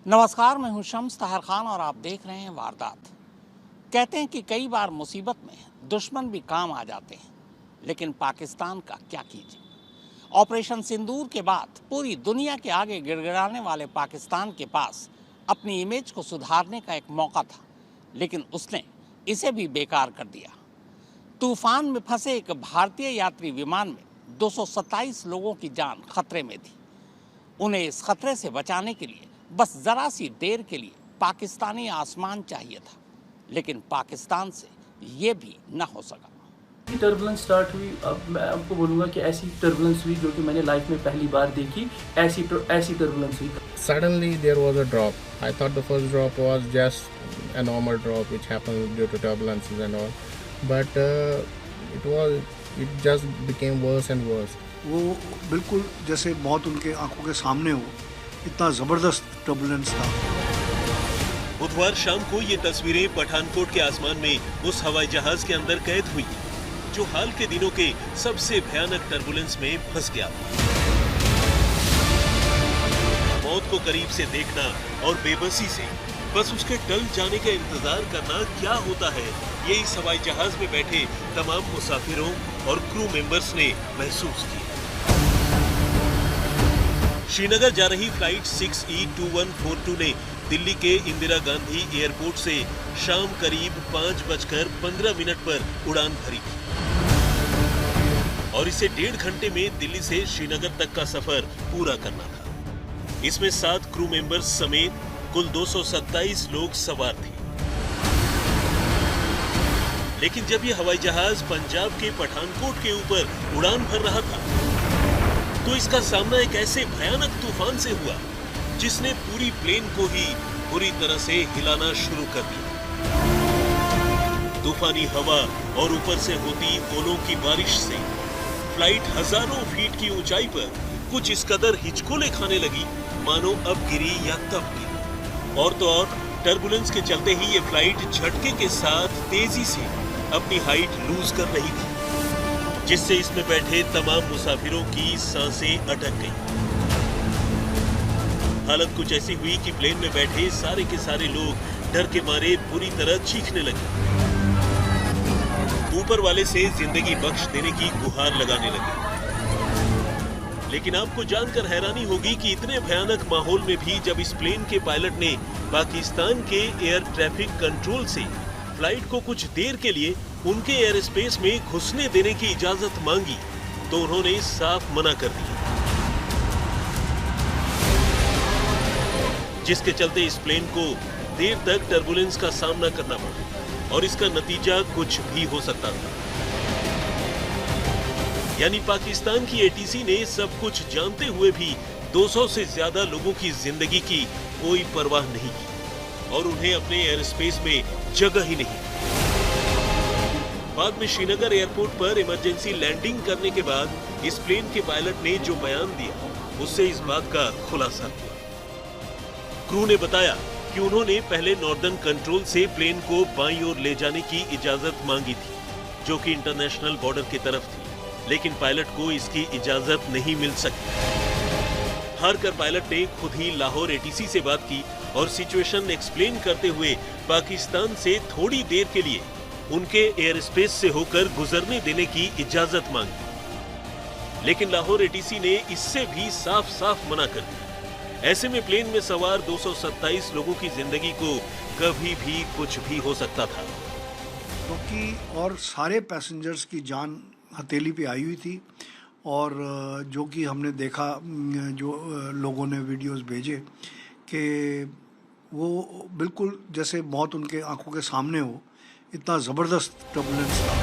नमस्कार, मैं हूं शम्स ताहर खान और आप देख रहे हैं वारदात। कहते हैं कि कई बार मुसीबत में दुश्मन भी काम आ जाते हैं, लेकिन पाकिस्तान का क्या कीजिए। ऑपरेशन सिंदूर के बाद पूरी दुनिया के आगे गिड़गिड़ाने वाले पाकिस्तान के पास अपनी इमेज को सुधारने का एक मौका था, लेकिन उसने इसे भी बेकार कर दिया। तूफान में फंसे एक भारतीय यात्री विमान में 227 लोगों की जान खतरे में थी। उन्हें इस खतरे से बचाने के लिए बस जरा सी देर के लिए पाकिस्तानी आसमान चाहिए था, लेकिन पाकिस्तान से ये भी न हो सका। टर्बुलेंस स्टार्ट हुई। अब मैं आपको बोलूँगा कि ऐसी टर्बुलेंस हुई जो कि मैंने लाइफ में पहली बार देखी। ऐसी टर्बुलेंस हुई। Suddenly there was a drop. I thought the first drop was just a normal drop which happens due to turbulences and all, but it just became worse and worse. वो बिल्कुल जैसे मौत उनके आंखों के सामने हो, इतना ज़बरदस्त टर्बुलेंस था। बुधवार शाम को ये तस्वीरें पठानकोट के आसमान में उस हवाई जहाज के अंदर कैद हुई जो हाल के दिनों के सबसे भयानक टर्बुलेंस में फंस गया। मौत को करीब से देखना और बेबसी से बस उसके टल जाने का इंतजार करना क्या होता है, ये इस हवाई जहाज में बैठे तमाम मुसाफिरों और क्रू मेंबर्स ने महसूस किया। श्रीनगर जा रही फ्लाइट 6E2142 ने दिल्ली के इंदिरा गांधी एयरपोर्ट से शाम करीब 5:15 पर उड़ान भरी थी और इसे 1.5 घंटे में दिल्ली से श्रीनगर तक का सफर पूरा करना था। इसमें 7 क्रू मेंबर्स समेत कुल 227 लोग सवार थे। लेकिन जब यह हवाई जहाज पंजाब के पठानकोट के ऊपर उड़ान भर रहा था तो इसका सामना एक ऐसे भयानक तूफान से हुआ जिसने पूरी प्लेन को ही बुरी तरह से हिलाना शुरू कर दिया। तूफानी हवा और ऊपर से होती ओलों की बारिश से फ्लाइट हजारों फीट की ऊंचाई पर कुछ इस कदर हिचकोले खाने लगी मानो अब गिरी या तब गिरी। और तो और टर्बुलेंस के चलते ही ये फ्लाइट झटके के साथ तेजी से अपनी हाइट लूज कर रही थी, जिससे इसमें बैठे तमाम मुसाफिरों की सांसें अटक गईं। हालत कुछ ऐसी हुई कि प्लेन में बैठे सारे के सारे लोग डर के मारे बुरी तरह चीखने लगे, ऊपर वाले से जिंदगी बख्श देने की गुहार लगाने लगे। लेकिन आपको जानकर हैरानी होगी कि इतने भयानक माहौल में भी जब इस प्लेन के पायलट ने पाकिस्तान के एयर ट्रैफिक कंट्रोल से फ्लाइट को कुछ देर के लिए उनके एयर स्पेस में घुसने देने की इजाजत मांगी तो उन्होंने साफ मना कर दिया, जिसके चलते इस प्लेन को देर तक टर्बुलेंस का सामना करना पड़ा और इसका नतीजा कुछ भी हो सकता था। यानी पाकिस्तान की एटीसी ने सब कुछ जानते हुए भी 200 से ज्यादा लोगों की जिंदगी की कोई परवाह नहीं की और उन्हें अपने एयर स्पेस में जगह ही नहीं। बाद में श्रीनगर एयरपोर्ट पर इमरजेंसी लैंडिंग करने के बाद इस प्लेन के पायलट ने जो बयान दिया उससे इस बात का खुलासा हुआ। क्रू ने बताया कि उन्होंने पहले नॉर्दर्न कंट्रोल से प्लेन को बाईं ओर ले जाने की इजाजत मांगी थी जो कि इंटरनेशनल बॉर्डर की तरफ थी, लेकिन पायलट को इसकी इजाजत नहीं मिल सकी। हार कर पायलट ने खुद ही लाहौर एटीसी से बात की और सिचुएशन एक्सप्लेन करते हुए पाकिस्तान से थोड़ी देर के लिए उनके एयर स्पेस से होकर गुजरने देने की इजाजत मांगी, लेकिन लाहौर एटीसी ने इससे भी साफ साफ मना कर दिया। ऐसे में प्लेन में सवार 227 लोगों की जिंदगी को कभी भी कुछ भी हो सकता था, क्योंकि और सारे पैसेंजर्स की जान हथेली पे आई हुई थी और जो कि हमने देखा, जो लोगों ने वीडियोस भेजे कि वो बिल्कुल जैसे मौत उनके आंखों के सामने हो, इतना ज़बरदस्त टर्बुलेंस था।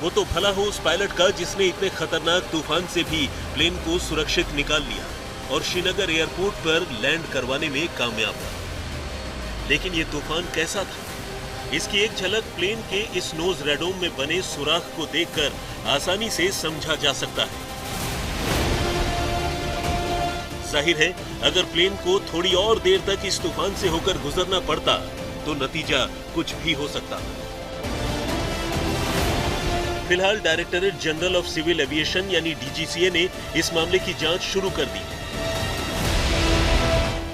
वो तो भला हो उस पायलट का जिसने इतने खतरनाक तूफान से भी प्लेन को सुरक्षित निकाल लिया और श्रीनगर एयरपोर्ट पर लैंड करवाने में कामयाब हुआ। लेकिन ये तूफान कैसा था, इसकी एक झलक प्लेन के इस नोज रेडोम में बने सुराख को देखकर आसानी से समझा जा सकता है। जाहिर है अगर प्लेन को थोड़ी और देर तक इस तूफान से होकर गुजरना पड़ता तो नतीजा कुछ भी हो सकता था। फिलहाल directorate general of civil aviation यानी डीजीसीए ने इस मामले की जांच शुरू कर दी।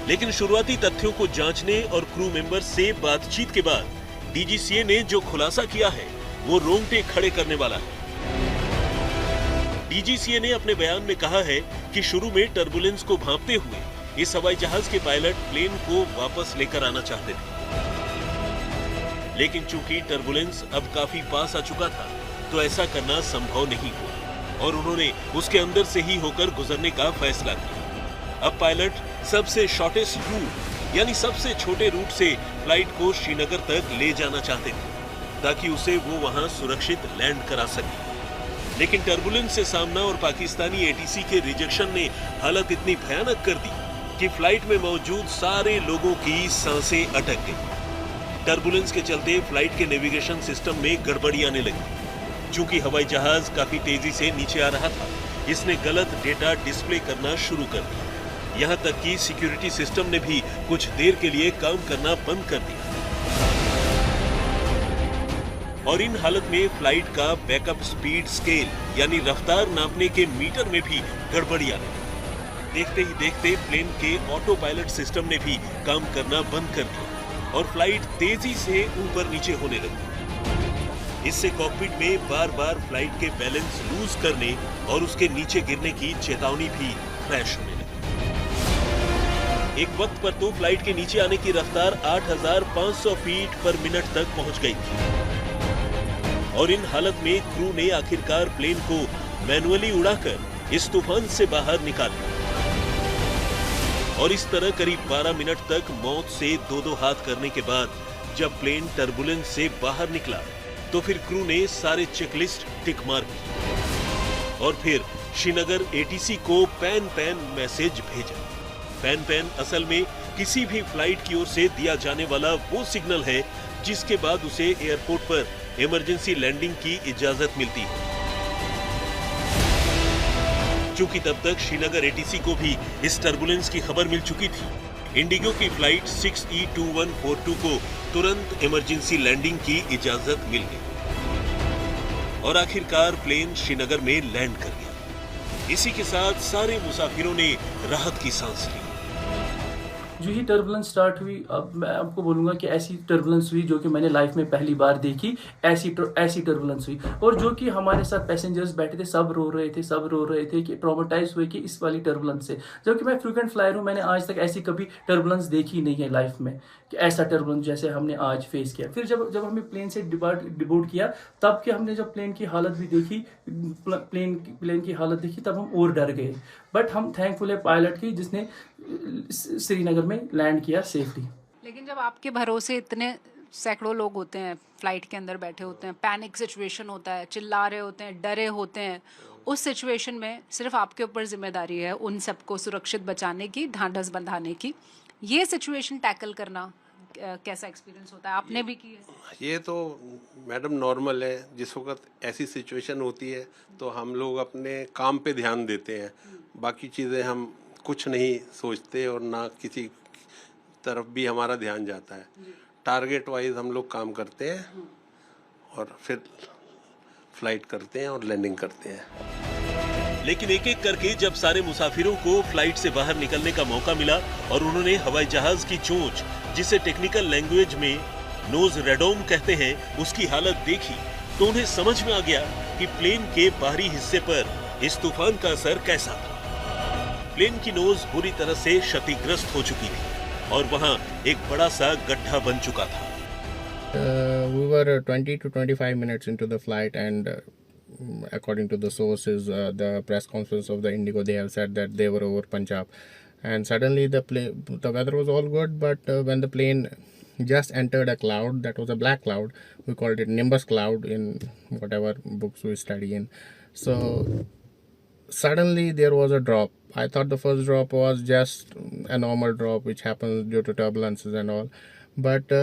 लेकिन शुरुआती तथ्यों को जांचने और क्रू मेंबर से बातचीत के बाद डीजीसीए ने जो खुलासा किया है वो रोंगटे खड़े करने वाला है। डीजीसीए ने अपने बयान में कहा है कि शुरू में टर्बुलेंस को भांपते हुए इस हवाई जहाज के पायलट प्लेन को वापस लेकर आना चाहते थे, लेकिन चूंकि टर्बुलेंस अब काफी पास आ चुका था तो ऐसा करना संभव नहीं हुआ और उन्होंने उसके अंदर से ही होकर गुजरने का फैसला किया। अब पायलट सबसे शॉर्टेस्ट रूट यानी सबसे छोटे रूट से फ्लाइट को श्रीनगर तक ले जाना चाहते थे ताकि उसे वो वहां सुरक्षित लैंड करा सके। लेकिन टर्बुलेंस से सामना और पाकिस्तानी एटीसी के रिजेक्शन ने हालत इतनी भयानक कर दी कि फ्लाइट में मौजूद सारे लोगों की सांसें अटक गई। टर्बुलेंस के चलते फ्लाइट के नेविगेशन सिस्टम में गड़बड़ी आने लगी। चूंकि हवाई जहाज काफी तेजी से नीचे आ रहा था, इसने गलत डेटा डिस्प्ले करना शुरू कर दिया। यहाँ तक कि सिक्योरिटी सिस्टम ने भी कुछ देर के लिए काम करना बंद कर दिया और इन हालत में फ्लाइट का बैकअप स्पीड स्केल यानी रफ्तार नापने के मीटर में भी गड़बड़ी आने लगी। देखते ही देखते प्लेन के ऑटो पायलट सिस्टम ने भी काम करना बंद कर दिया और फ्लाइट तेजी से ऊपर नीचे होने लगी। इससे कॉकपिट में बार बार फ्लाइट के बैलेंस लूज करने और उसके नीचे गिरने की चेतावनी भी फ्लैश होने लगी। एक वक्त पर तो फ्लाइट के नीचे आने की रफ्तार 8,500 फीट पर मिनट तक पहुंच गई थी और इन हालत में क्रू ने आखिरकार प्लेन को मैनुअली उड़ाकर इस तूफान से बाहर निकाला और इस तरह करीब 12 मिनट तक मौत से दो हाथ करने के बाद जब प्लेन टर्बुलेंस से बाहर निकला तो फिर क्रू ने सारे चेकलिस्ट टिक मार दी और फिर श्रीनगर एटीसी को पैन मैसेज भेजा। पैन असल में किसी भी फ्लाइट की ओर से दिया जाने वाला वो सिग्नल है जिसके बाद उसे एयरपोर्ट पर इमरजेंसी लैंडिंग की इजाजत मिलती है। चूंकि तब तक श्रीनगर एटीसी को भी इस टर्बुलेंस की खबर मिल चुकी थी, इंडिगो की फ्लाइट 6E2142 को तुरंत इमरजेंसी लैंडिंग की इजाजत मिल गई और आखिरकार प्लेन श्रीनगर में लैंड कर गया। इसी के साथ सारे मुसाफिरों ने राहत की सांस ली। जो ही टर्बुलेंस स्टार्ट हुई, अब मैं आपको बोलूँगा कि ऐसी टर्बुलेंस हुई जो कि मैंने लाइफ में पहली बार देखी। ऐसी टर्बुलेंस हुई और जो कि हमारे साथ पैसेंजर्स बैठे थे, सब रो रहे थे कि ट्रॉमेटाइज हुए कि इस वाली टर्बुलेंस से। जबकि मैं फ्रीक्वेंट फ्लायर हूँ, मैंने आज तक ऐसी कभी टर्बुलेंस देखी नहीं है लाइफ में कि ऐसा टर्बुलेंस जैसे हमने आज फेस किया। फिर जब हमें प्लेन से डिबोर्ड किया, तब कि हमने जब प्लेन की हालत भी देखी, प्लेन की हालत देखी, तब हम और डर गए। बट हम थैंकफुल है पायलट की जिसने श्रीनगर में लैंड किया सेफली। लेकिन जब आपके भरोसे इतने सैकड़ों लोग होते हैं, फ्लाइट के अंदर बैठे होते हैं, पैनिक सिचुएशन होता है, चिल्ला रहे होते हैं, डरे होते हैं, उस सिचुएशन में सिर्फ आपके ऊपर जिम्मेदारी है उन सबको सुरक्षित बचाने की, ढांढस बंधाने की। ये सिचुएशन टैकल करना कैसा एक्सपीरियंस होता है? आपने भी की है? ये तो मैडम नॉर्मल है। जिस वक्त ऐसी सिचुएशन होती है तो हम लोग अपने काम पे ध्यान देते हैं, बाकी चीज़ें हम कुछ नहीं सोचते और ना किसी तरफ भी हमारा ध्यान जाता है। टारगेट वाइज हम लोग काम करते हैं और फिर फ्लाइट करते हैं और लैंडिंग करते हैं। लेकिन एक एक करके जब सारे मुसाफिरों को फ्लाइट से बाहर निकलने का मौका मिला और उन्होंने हवाई जहाज की चोंच, जिसे टेक्निकल लैंग्वेज में नोज रेडोम कहते हैं, उसकी हालत देखी तो उन्हें समझ में आ गया कि प्लेन के बाहरी हिस्से पर इस तूफान का असर कैसा था। प्लेन की नोज बुरी तरह से क्षतिग्रस्त हो चुकी थी और वहां एक बड़ा सा गड्ढा बन चुका था। We were 20 to 25 minutes into the flight, and according to the sources, the press conference of the Indigo, they have said that they were over Punjab, and suddenly the weather was all good, but when the plane just entered a cloud, that was a black cloud, we called it nimbus cloud in whatever books we study in. So suddenly there was a drop. I thought the first drop was just a normal drop which happens due to turbulences and all, but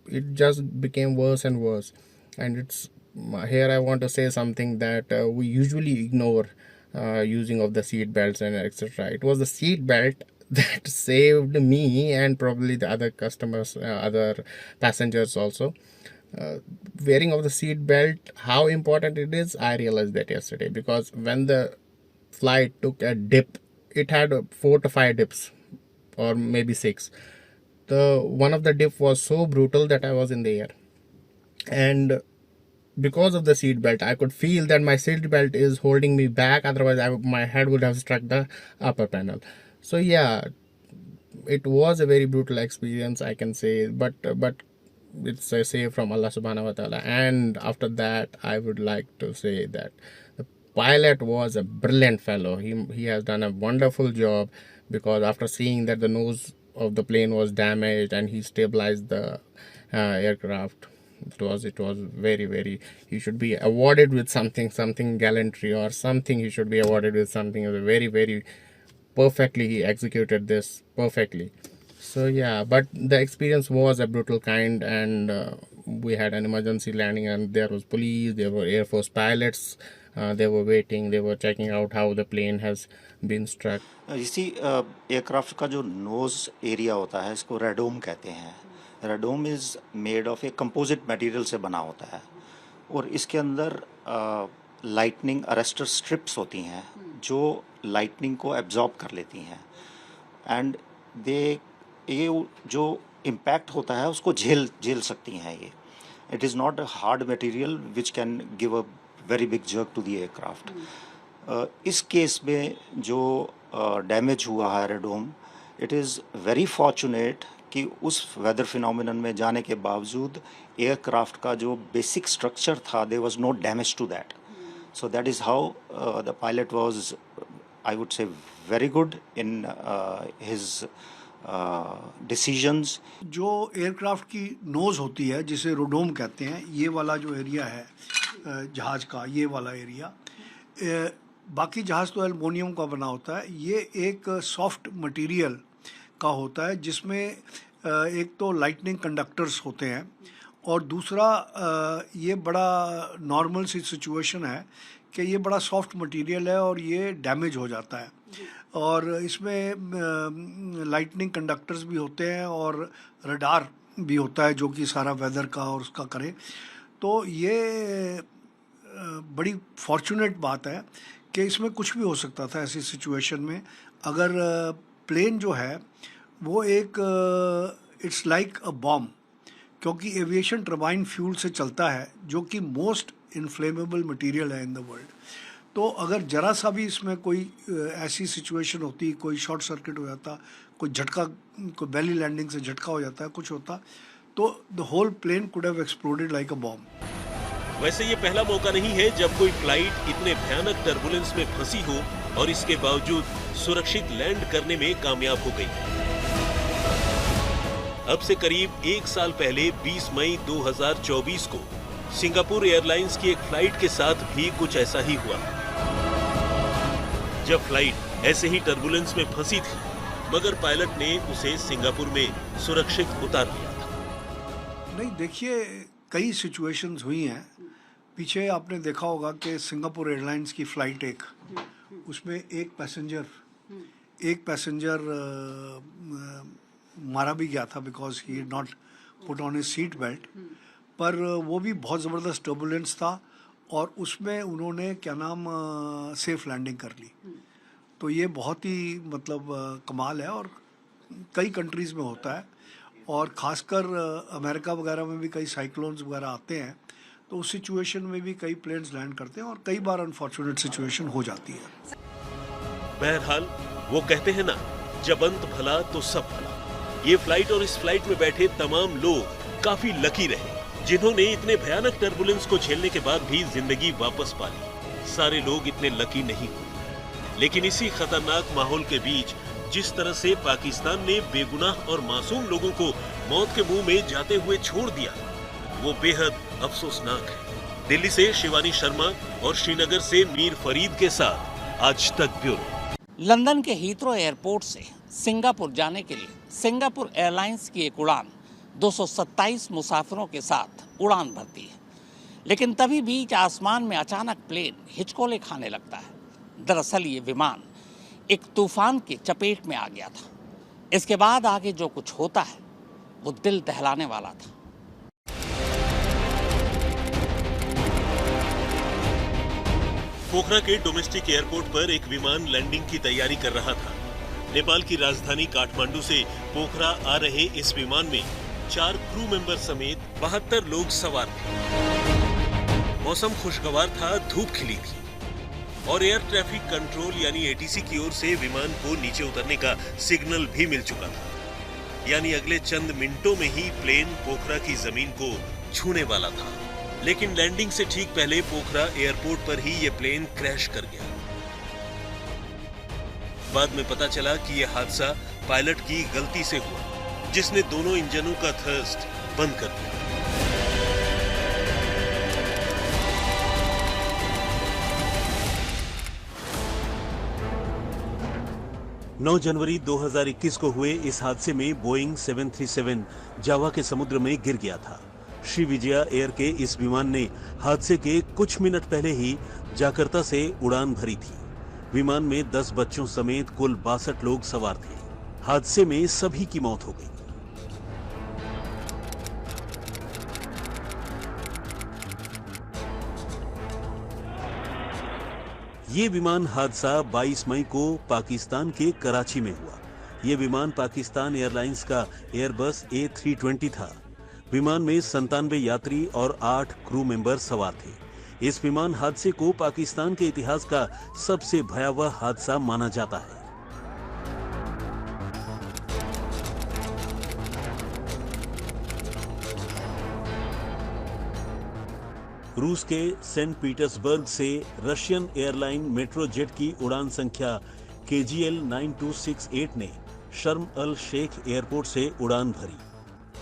it just became worse and worse. And it's here I want to say something that we usually ignore, using of the seat belts and etc. It was the seat belt that saved me and probably the other customers, other passengers also. Wearing of the seat belt, how important it is, I realized that yesterday, because when the flight took a dip, it had 4 to 5 dips or maybe 6. One of the dip was so brutal that I was in the air, and because of the seat belt, I could feel that my seat belt is holding me back. Otherwise, my head would have struck the upper panel. So yeah, it was a very brutal experience, I can say, but it's a save from Allah subhanahu wa ta'ala. And after that, I would like to say that the pilot was a brilliant fellow. He has done a wonderful job, because after seeing that the nose of the plane was damaged and he stabilized the aircraft, it was very, very, he should be awarded with something gallantry or something. He should be awarded with something. It was very, very perfectly, he executed this perfectly. So yeah, but the experience was a brutal kind, and we had an emergency landing, and there was police, there were Air Force pilots, they were waiting, they were checking out how the plane has been struck. इसी aircraft का जो nose area होता है, इसको radome कहते हैं. Radome is made of a composite material से बना होता है, और इसके अंदर लाइटनिंग अरेस्टर स्ट्रिप्स होती हैं जो लाइटनिंग को एब्जॉर्ब कर लेती हैं, एंड ये जो इम्पैक्ट होता है उसको झेल सकती हैं. ये it is not a hard material which can give a very big jerk to the aircraft. इस केस में जो डैमेज हुआ है radome, it is very fortunate कि उस वेदर फिनोमिनन में जाने के बावजूद एयरक्राफ्ट का जो बेसिक स्ट्रक्चर था, there was no damage to that. So that is how the pilot was, I would say, very good in his decisions. जो एयरक्राफ्ट की नोज़ होती है, जिसे रोडोम कहते हैं, ये वाला जो एरिया है जहाज़ का, ये वाला एरिया, बाकी जहाज़ तो एल्युमिनियम का बना होता है, ये एक सॉफ्ट मटेरियल का होता है, जिसमें एक तो लाइटनिंग कंडक्टर्स होते हैं, और दूसरा ये बड़ा नॉर्मल सी सिचुएशन है कि ये बड़ा सॉफ्ट मटेरियल है और ये डैमेज हो जाता है, और इसमें लाइटनिंग कंडक्टर्स भी होते हैं और रडार भी होता है जो कि सारा वेदर का और उसका करे. तो ये बड़ी फॉर्चुनेट बात है कि इसमें कुछ भी हो सकता था ऐसी सिचुएशन में. अगर प्लेन जो है वो एक इट्स लाइक अ बॉम्ब, क्योंकि एविएशन टर्बाइन फ्यूल से चलता है, जो कि मोस्ट इनफ्लेमेबल मटेरियल है इन द वर्ल्ड. तो अगर ज़रा सा भी इसमें कोई ऐसी सिचुएशन होती, कोई शॉर्ट सर्किट हो जाता, कोई झटका, कोई बेली लैंडिंग से झटका हो जाता है, कुछ होता, तो the whole plane could have exploded like a bomb. वैसे ये पहला मौका नहीं है जब कोई फ्लाइट इतने भयानक टर्बुलेंस में फंसी हो और इसके बावजूद सुरक्षित लैंड करने में कामयाब हो गई. अब से करीब 1 साल पहले 20 मई 2024 को सिंगापुर एयरलाइंस की एक फ्लाइट के साथ भी कुछ ऐसा ही हुआ, जब फ्लाइट ऐसे ही टर्बुलेंस में फंसी थी, मगर पायलट ने उसे सिंगापुर में सुरक्षित उतार लिया था. नहीं, देखिए, कई सिचुएशंस हुई हैं. पीछे आपने देखा होगा कि सिंगापुर एयरलाइंस की फ़्लाइट एक, उसमें एक पैसेंजर मारा भी गया था because he did not put on his seat belt. पर वो भी बहुत ज़बरदस्त टर्बुलेंस था और उसमें उन्होंने क्या नाम सेफ़ लैंडिंग कर ली. तो ये बहुत ही मतलब कमाल है, और कई कंट्रीज़ में होता है, और ख़ासकर अमेरिका वगैरह में भी कई साइक्लोन्स वगैरह आते हैं, तो उस सिचुएशन में भी कई प्लेन्स लैंड करते हैं और कई बार अनफॉर्चुनेट सिचुएशन हो जाती है. बहरहाल वो कहते हैं ना, जब अंत भला तो सब भला. ये फ्लाइट और इस फ्लाइट में बैठे तमाम लोग काफी लकी रहे जिन्होंने इतने भयानक टर्बुलेंस को झेलने के बाद भी जिंदगी वापस पा ली. सारे लोग इतने लकी नहीं हुए, लेकिन इसी खतरनाक माहौल के बीच जिस तरह से पाकिस्तान ने बेगुनाह और मासूम लोगों को मौत के मुंह में जाते हुए छोड़ दिया, वो बेहद अफसोसनाक है. दिल्ली से शिवानी शर्मा और श्रीनगर से मीर फरीद के साथ आज तक ब्यूरो. लंदन के हीथ्रो एयरपोर्ट से सिंगापुर जाने के लिए सिंगापुर एयरलाइंस की एक उड़ान 227 मुसाफिरों के साथ उड़ान भरती है, लेकिन तभी बीच आसमान में अचानक प्लेन हिचकोले खाने लगता है. दरअसल ये विमान एक तूफान की चपेट में आ गया था. इसके बाद आगे जो कुछ होता है वो दिल दहलाने वाला था. पोखरा के डोमेस्टिक एयरपोर्ट पर एक विमान लैंडिंग की तैयारी कर रहा था. नेपाल की राजधानी काठमांडू से पोखरा आ रहे इस विमान में 4 क्रू मेंबर समेत 72 लोग सवार थे। मौसम खुशगवार था, धूप खिली थी और एयर ट्रैफिक कंट्रोल यानी एटीसी की ओर से विमान को नीचे उतरने का सिग्नल भी मिल चुका था। यानी अगले चंद मिनटों में ही प्लेन पोखरा की जमीन को छूने वाला था। लेकिन लैंडिंग से ठीक पहले पोखरा एयरपोर्ट पर ही ये प्लेन क्रैश कर गया। बाद में पता चला कि यह हादसा पायलट की गलती से हुआ, जिसने दोनों इंजनों का थ्रस्ट बंद कर दिया। 9 जनवरी 2021 को हुए इस हादसे में बोइंग 737 जावा के समुद्र में गिर गया था। श्री विजया एयर के इस विमान ने हादसे के कुछ मिनट पहले ही जाकर्ता से उड़ान भरी थी। विमान में 10 बच्चों समेत कुल 62 लोग सवार थे। हादसे में सभी की मौत हो गई। ये विमान हादसा 22 मई को पाकिस्तान के कराची में हुआ। ये विमान पाकिस्तान एयरलाइंस का एयरबस A320 था। विमान में 97 यात्री और 8 क्रू मेंबर सवार थे। इस विमान हादसे को पाकिस्तान के इतिहास का सबसे भयावह हादसा माना जाता है। रूस के सेंट पीटर्सबर्ग से रशियन एयरलाइन मेट्रोजेट की उड़ान संख्या KGL 9268 ने शर्म अल शेख एयरपोर्ट से उड़ान भरी।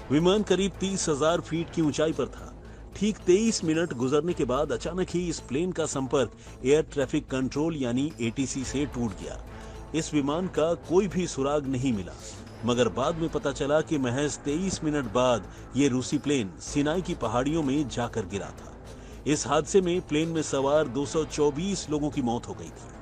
विमान करीब 30,000 फीट की ऊंचाई पर था। ठीक 23 मिनट गुजरने के बाद अचानक ही इस प्लेन का संपर्क एयर ट्रैफिक कंट्रोल यानी ATC से टूट गया। इस विमान का कोई भी सुराग नहीं मिला, मगर बाद में पता चला कि महज 23 मिनट बाद ये रूसी प्लेन सिनाई की पहाड़ियों में जाकर गिरा था। इस हादसे में प्लेन में सवार 224 लोगों की मौत हो गई थी।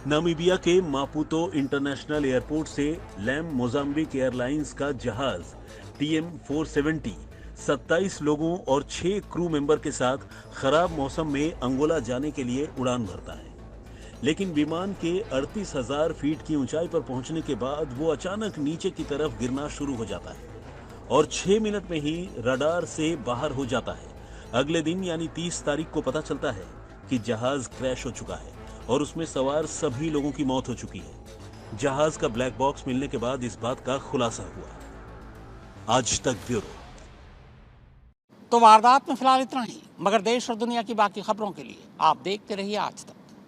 नामीबिया के मापुतो इंटरनेशनल एयरपोर्ट से लैम मोजाम्बिक एयरलाइंस का जहाज TM470 27 लोगों और 6 क्रू मेंबर के साथ खराब मौसम में अंगोला जाने के लिए उड़ान भरता है। लेकिन विमान के 38,000 फीट की ऊंचाई पर पहुंचने के बाद वो अचानक नीचे की तरफ गिरना शुरू हो जाता है और 6 मिनट में ही रडार से बाहर हो जाता है। अगले दिन यानी 30 तारीख को पता चलता है कि जहाज क्रैश हो चुका है और उसमें सवार सभी लोगों की मौत हो चुकी है। जहाज का ब्लैक बॉक्स मिलने के बाद इस बात का खुलासा हुआ। आज तक ब्यूरो। तो वारदात में फिलहाल इतना ही, मगर देश और दुनिया की बाकी खबरों के लिए आप देखते रहिए आज तक।